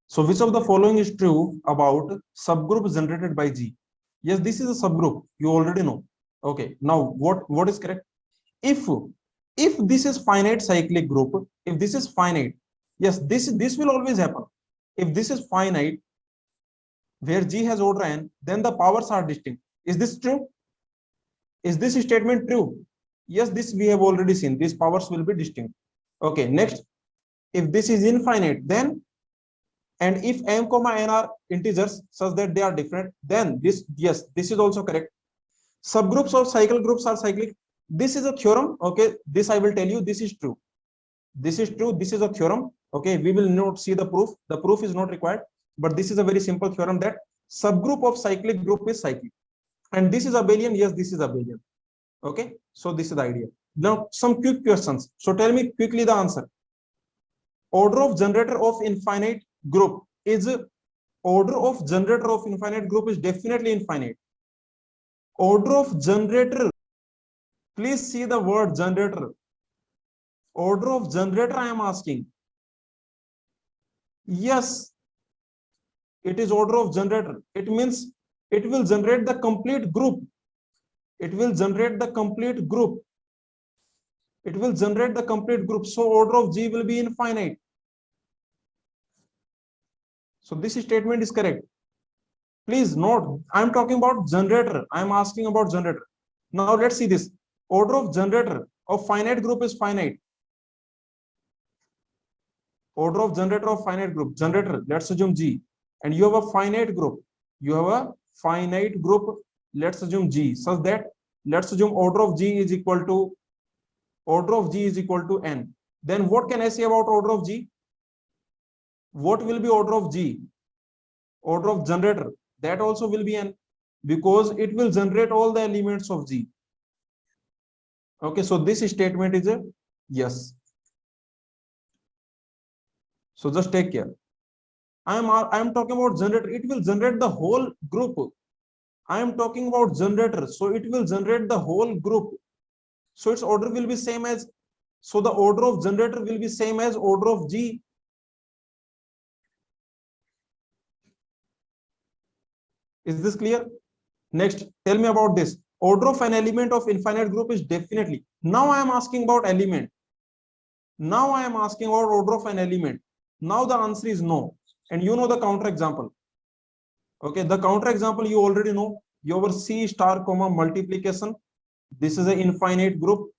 So which of the following is true about subgroup generated by G? Yes, this is a subgroup. You already know. Okay. Now what is correct? If this is finite cyclic group, if this is finite, yes, this will always happen. If this is finite, where G has order n, then the powers are distinct. Is this true? Is this statement true? Yes, this we have already seen. These powers will be distinct. Okay, next, if this is infinite, then, and if m comma n are integers such that they are different, then this, yes, this is also correct. Subgroups of cycle groups are cyclic. This is a theorem. Okay, this I will tell you, this is true. This is true. This is a theorem. Okay, we will not see the proof. The proof is not required, but this is a very simple theorem that subgroup of cyclic group is cyclic. And this is abelian. Yes, this is abelian. Okay, so this is the idea. Now some quick questions. So tell me quickly the answer. Order of generator of infinite group is definitely infinite. Order of generator, please see the word generator. Order of generator I am asking. Yes, it is order of generator. It means it will generate the complete group. It will generate the complete group. It will generate the complete group. So order of G will be infinite. So this statement is correct. Please note, I'm talking about generator. I'm asking about generator. Now let's see this. Order of generator of finite group is finite. Order of generator of finite group. Generator, let's assume G. And you have a finite group. You have a finite group. Let's assume G. Such that, let's assume order of G is equal to n. Then what can I say about order of G? What will be order of G? Order of generator, that also will be n, because it will generate all the elements of G. Okay, so this statement is a yes. So just take care. I am talking about generator. It will generate the whole group. I am talking about generator, so it will generate the whole group. So its order will be same as, so the order of generator will be same as order of G. Is this clear? Next, tell me about this. Order of an element of infinite group is definitely. Now I am asking about element. Now I am asking about order of an element. Now the answer is no. And you know the counter example. Okay, the counter example you already know. Your C star comma multiplication. This is an infinite group.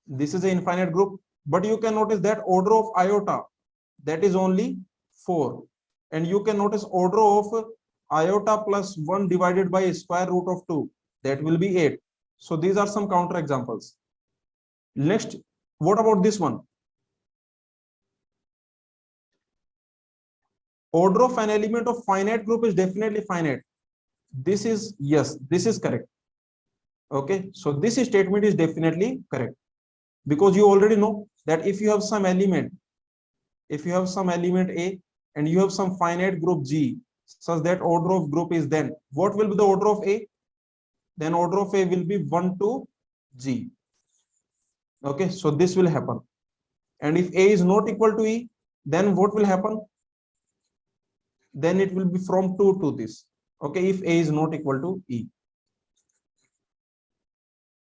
This is an infinite group. But you can notice that order of iota, that is only 4. And you can notice order of iota plus 1 divided by square root of 2, that will be 8. So these are some counter examples. Next, what about this one? Order of an element of finite group is definitely finite. This is, yes, this is correct. Okay, so this statement is definitely correct, because you already know that if you have some element, A and you have some finite group G, such that order of group is, then what will be the order of A? Then order of A will be 1 to G. Okay, so this will happen. And if A is not equal to E, then what will happen? Then it will be from 2 to this. Okay, if A is not equal to E.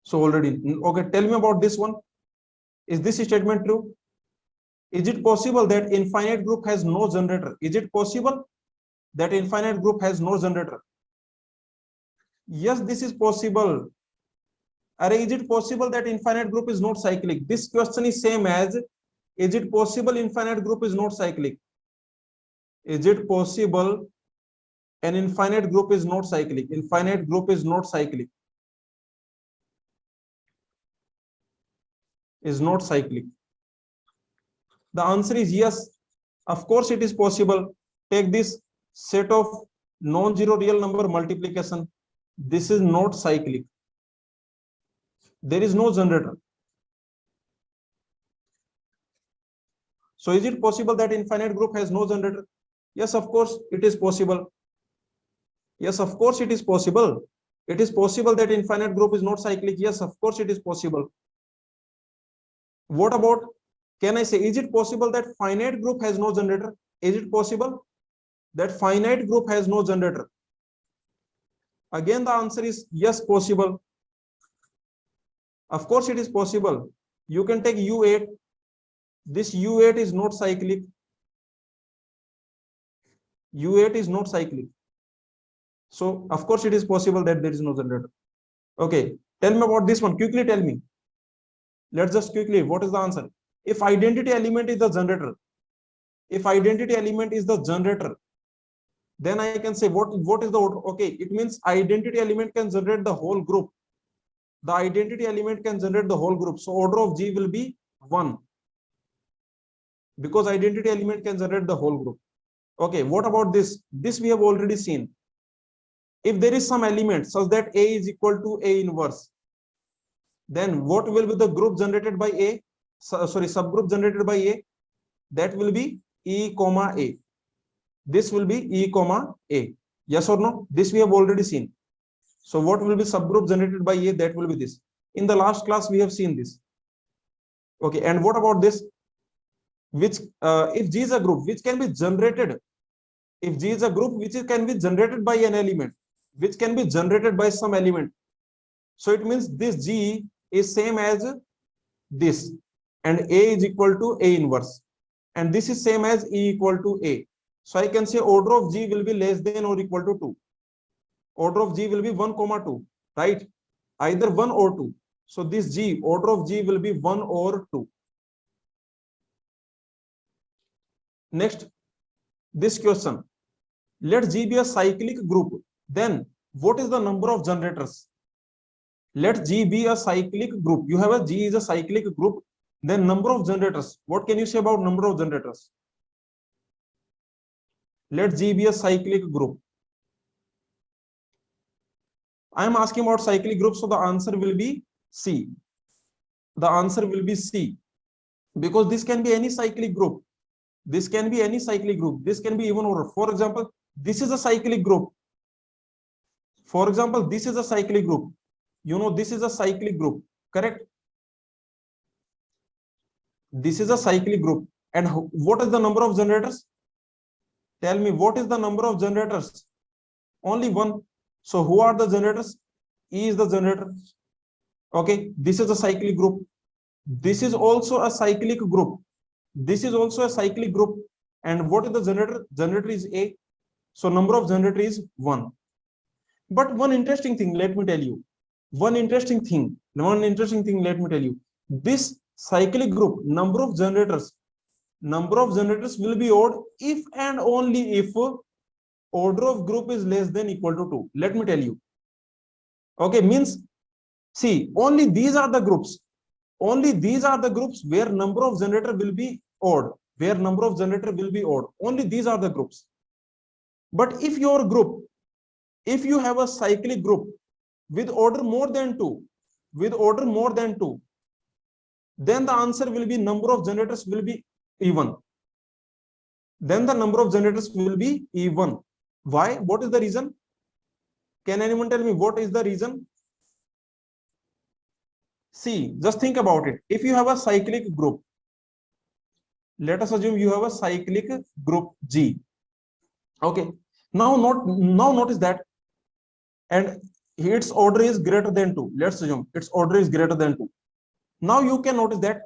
So already, okay, tell me about this one. Is this statement true? Is it possible that infinite group has no generator? Is it possible that infinite group has no generator? Yes, this is possible. Or is it possible that infinite group is not cyclic? This question is same as, is it possible infinite group is not cyclic? Is it possible an infinite group is not cyclic? Infinite group is not cyclic. Is not cyclic. The answer is yes. Of course it is possible. Take this set of non-zero real number multiplication. This is not cyclic. There is no generator. So is it possible that infinite group has no generator? Yes, of course it is possible. Yes, of course it is possible. It is possible that infinite group is not cyclic. Yes, of course it is possible. What about Can I say, is it possible that finite group has no generator? Is it possible that finite group has no generator? Again, the answer is yes, possible. Of course, it is possible. You can take U8. This U8 is not cyclic. U8 is not cyclic. So, of course, it is possible that there is no generator. Okay, tell me about this one. Quickly tell me. Let's just quickly, what is the answer? If identity element is the generator, if identity element is the generator, then I can say what is the order? Okay, it means identity element can generate the whole group. The identity element can generate the whole group. So order of G will be 1 because identity element can generate the whole group. Okay, what about this? This we have already seen. If there is some element such that A is equal to A inverse, then what will be the group generated by A? Sorry, subgroup generated by A? That will be E comma A. This will be E comma A. Yes or no? This we have already seen. So what will be subgroup generated by A? That will be this. In the last class, we have seen this. Okay, and what about this? Which if G is a group which can be generated, if G is a group which can be generated by an element, which can be generated by some element. So it means this G is same as this, and A is equal to A inverse, and this is same as E equal to A. So I can say order of G will be less than or equal to 2. Order of G will be 1 comma 2, right? Either 1 or 2. So this G, order of G will be 1 or 2. Next, this question. Let G be a cyclic group. Then what is the number of generators? Let G be a cyclic group. You have a G is a cyclic group. Then number of generators. What can you say about number of generators? Let G be a cyclic group. I am asking about cyclic group, so the answer will be C. The answer will be C, because this can be any cyclic group. This can be any cyclic group. This can be even order. For example, this is a cyclic group. For example, this is a cyclic group. You know, this is a cyclic group, correct? This is a cyclic group. And what is the number of generators? Tell me, what is the number of generators? Only one. So who are the generators? E is the generator. Okay, this is a cyclic group. This is also a cyclic group. This is also a cyclic group. And what is the generator? Generator is A. So number of generator is 1. But one interesting thing, let me tell you. One interesting thing, let me tell you. This cyclic group, number of generators will be odd if and only if order of group is less than equal to 2. Let me tell you. Okay, means, see, only these are the groups. Only these are the groups where number of generator will be odd. Where number of generator will be odd. Only these are the groups. But if your group, if you have a cyclic group with order more than 2, then the answer will be number of generators will be even. Then the number of generators will be even. Why? What is the reason? Can anyone tell me what is the reason? See, just think about it. If you have a cyclic group, let us assume you have a cyclic group G. Okay. Now notice that, and its order is greater than 2. Let's assume its order is greater than 2. Now you can notice that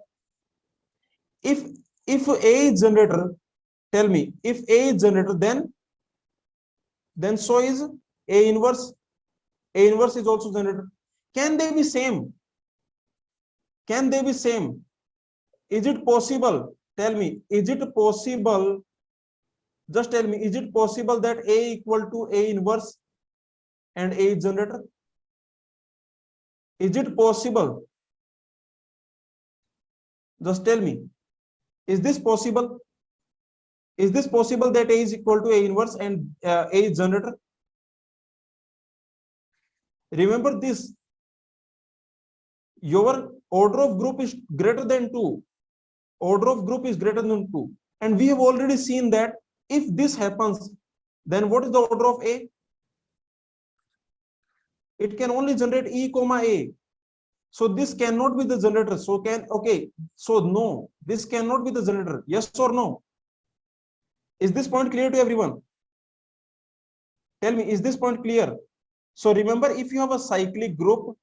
if A is generator, tell me, if A is generator, then so is A inverse. A inverse is also generator. Can they be same? Can they be same? Is it possible? Tell me, is it possible? Just tell me, is it possible that A equal to A inverse and A is generator? Is it possible? Just tell me, is this possible? Is this possible that A is equal to A inverse and A is generator? Remember this, your order of group is greater than 2. Order of group is greater than 2. And we have already seen that if this happens, then what is the order of A? It can only generate E comma A. So this cannot be the generator. So so no, this cannot be the generator. Yes or no? Is this point clear to everyone? Tell me, is this point clear? So remember, if you have a cyclic group,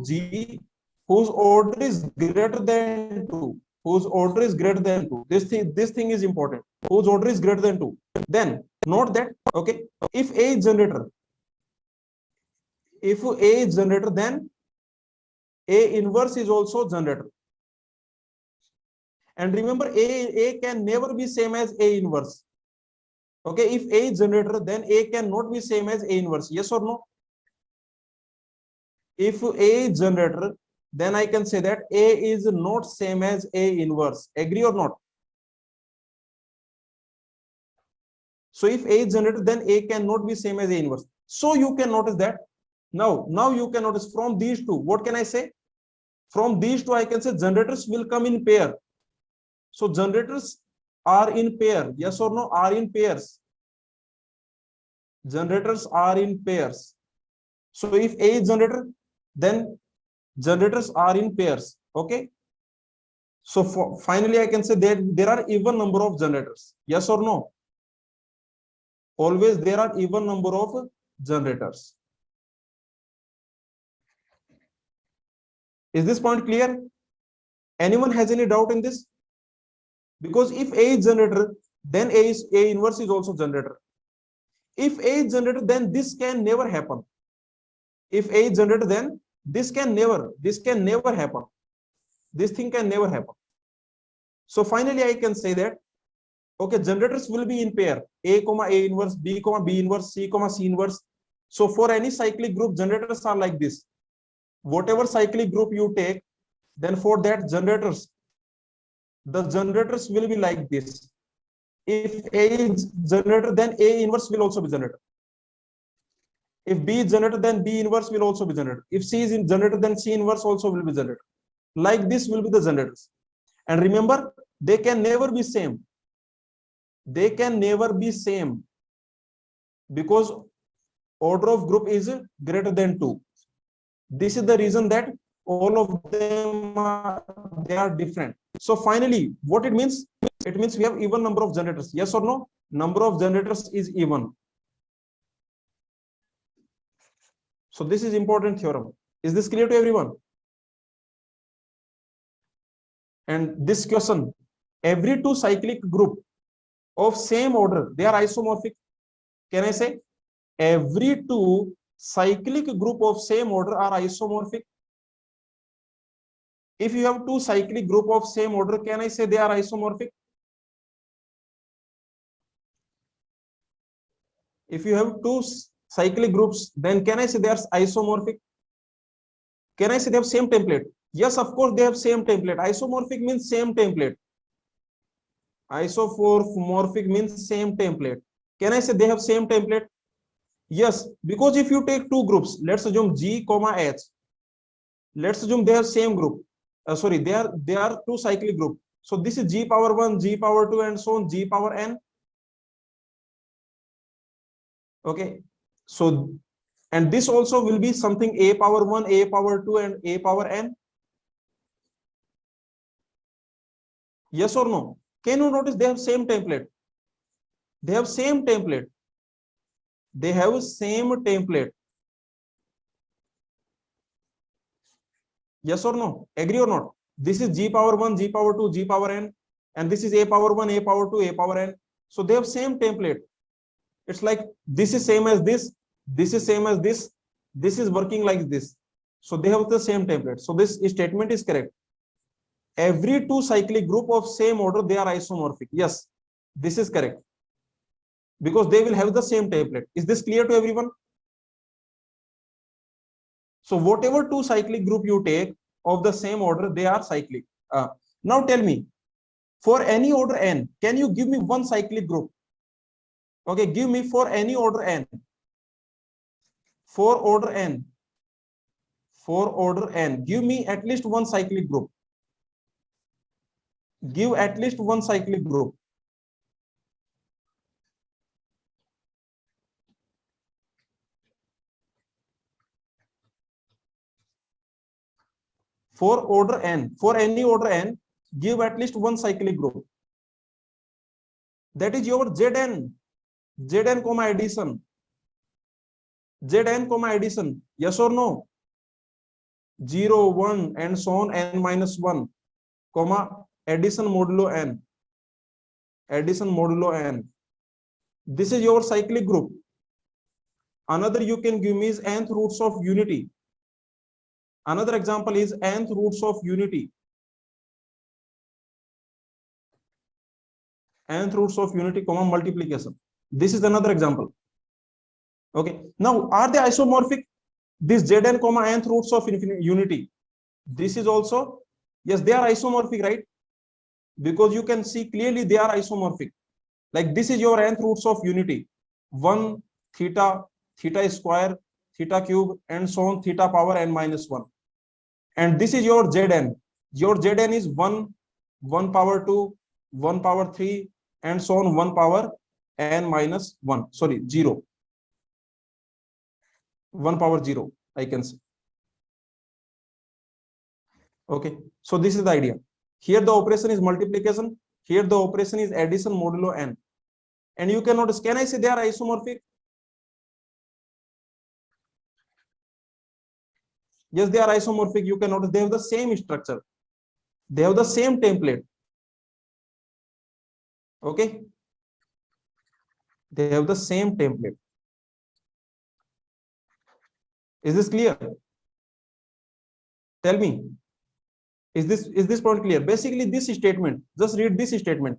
G, whose order is greater than 2, this thing is important, whose order is greater than 2, then note that, okay, if A is generator, then A inverse is also generator. And remember, A can never be same as A inverse. Okay, if A is generator, then A cannot be same as A inverse. Yes or no? If A is generator, then I can say that A is not same as A inverse. Agree or not? So if A is generator, then A cannot be same as A inverse. So you can notice that. Now you can notice from these two, what can I say? From these two, I can say generators will come in pair. So generators are in pair. Yes or no? Are in pairs. Generators are in pairs. So if A is generator, then generators are in pairs. Okay. So finally, I can say that there are even number of generators. Yes or no? Always there are even number of generators. Is this point clear? Anyone has any doubt in this? Because if A is generator, then A inverse is also generator. If A is generator, then this can never happen. If A is generator, then this can never happen. This thing can never happen. So finally, I can say that, okay, generators will be in pair, A comma A inverse, B comma B inverse, C comma C inverse. So for any cyclic group, generators are like this. Whatever cyclic group you take, then for that the generators will be like this. If A is generator, then A inverse will also be generator. If B is generator, then B inverse will also be generator. If C is in generator, then C inverse also will be generator. Like this will be the generators. And remember, they can never be same. They can never be same because order of group is greater than 2. This is the reason that all of them they are different. So finally, what it means? It means we have even number of generators. Yes or no? Number of generators is even. So this is important theorem. Is this clear to everyone? And this question, every two cyclic group of same order, they are isomorphic. Can I say every two cyclic group of same order are isomorphic? If you have two cyclic group of same order, can I say they are isomorphic? If you have two cyclic groups, then can I say they are isomorphic? Can I say they have same template? Yes, of course they have same template. Isomorphic means same template. Isomorphic means same template. Can I say they have same template? Yes, because if you take two groups, let's assume G comma H. Let's assume they have same group. Sorry, they are two cyclic group. So this is G power 1, G power 2, and so on, G power n. Okay. So, and this also will be something A power 1, A power 2, and A power n. Yes or no? Can you notice they have same template? They have same template. They have same template. Yes or no? Agree or not? This is G power 1, G power 2, G power n, and this is A power 1, A power 2, A power n. So they have same template. It's like this is same as this is same as this is working like this. So they have the same template. So this statement is correct. Every two cyclic group of same order, they are isomorphic. Yes, this is correct. Because they will have the same template. Is this clear to everyone? So whatever two cyclic group you take of the same order, they are cyclic. Now tell me, for any order n, can you give me one cyclic group? Okay, give me for any order n. For order n. For order n, give me at least one cyclic group. Give at least one cyclic group. for order n, for any order n, give at least one cyclic group. That is your Zn comma addition, Zn comma addition, yes or no? 0 1 and so on n minus 1 comma addition modulo n, addition modulo n. This is your cyclic group. Another you can give me is nth roots of unity. Another example is nth roots of unity. Nth roots of unity comma multiplication. This is another example. Okay, now are they isomorphic? This Zn comma nth roots of unity, this is also, yes, they are isomorphic, right? Because you can see clearly they are isomorphic. Like this is your nth roots of unity, 1 theta, theta square, theta cube, and so on, theta power n minus 1. And this is your Zn. Your Zn is 1, 1 power 2, 1 power 3, and so on, 1 power n minus 1. Sorry, 0. 1 power 0, I can say. Okay, so this is the idea. Here the operation is multiplication, here the operation is addition modulo n. And you can notice, can I say they are isomorphic? Yes, they are isomorphic. You can notice they have the same structure, they have the same template. Okay, they have the same template. Is this clear? Tell me, is this point clear? Basically this statement, just read this statement.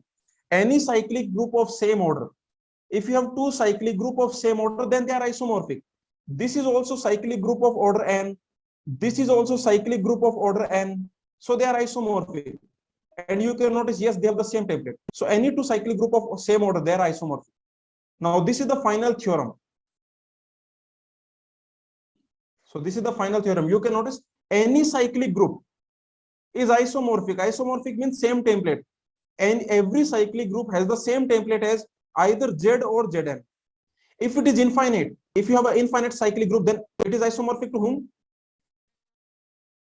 Any cyclic group of same order, if you have two cyclic group of same order, then they are isomorphic. This is also cyclic group of order n, this is also cyclic group of order n, so they are isomorphic. And you can notice, yes, they have the same template. So any two cyclic group of same order, they are isomorphic. Now this is the final theorem. So this is the final theorem. You can notice any cyclic group is isomorphic. Isomorphic means same template, and every cyclic group has the same template as either Z or Zn. If it is infinite, if you have an infinite cyclic group, then it is isomorphic to whom?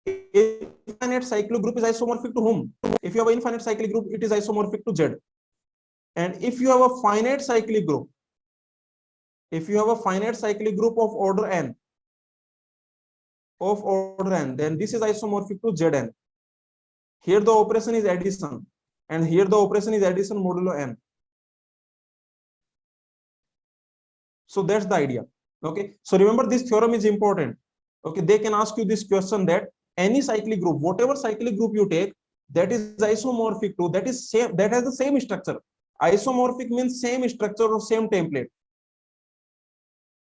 Infinite cyclic group is isomorphic to whom? If you have an infinite cyclic group, it is isomorphic to Z. And if you have a finite cyclic group, if you have a finite cyclic group of order n, then this is isomorphic to Zn. Here the operation is addition, and here the operation is addition modulo n. So that's the idea. Okay, so remember this theorem is important. Okay, they can ask you this question that any cyclic group, whatever cyclic group you take, that is isomorphic to, that is same, that has the same structure. Isomorphic means same structure or same template.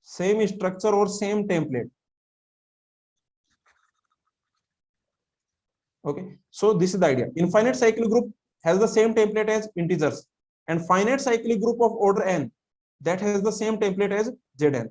Same structure or same template. Okay, so this is the idea. Infinite cyclic group has the same template as integers, and finite cyclic group of order n, that has the same template as Zn.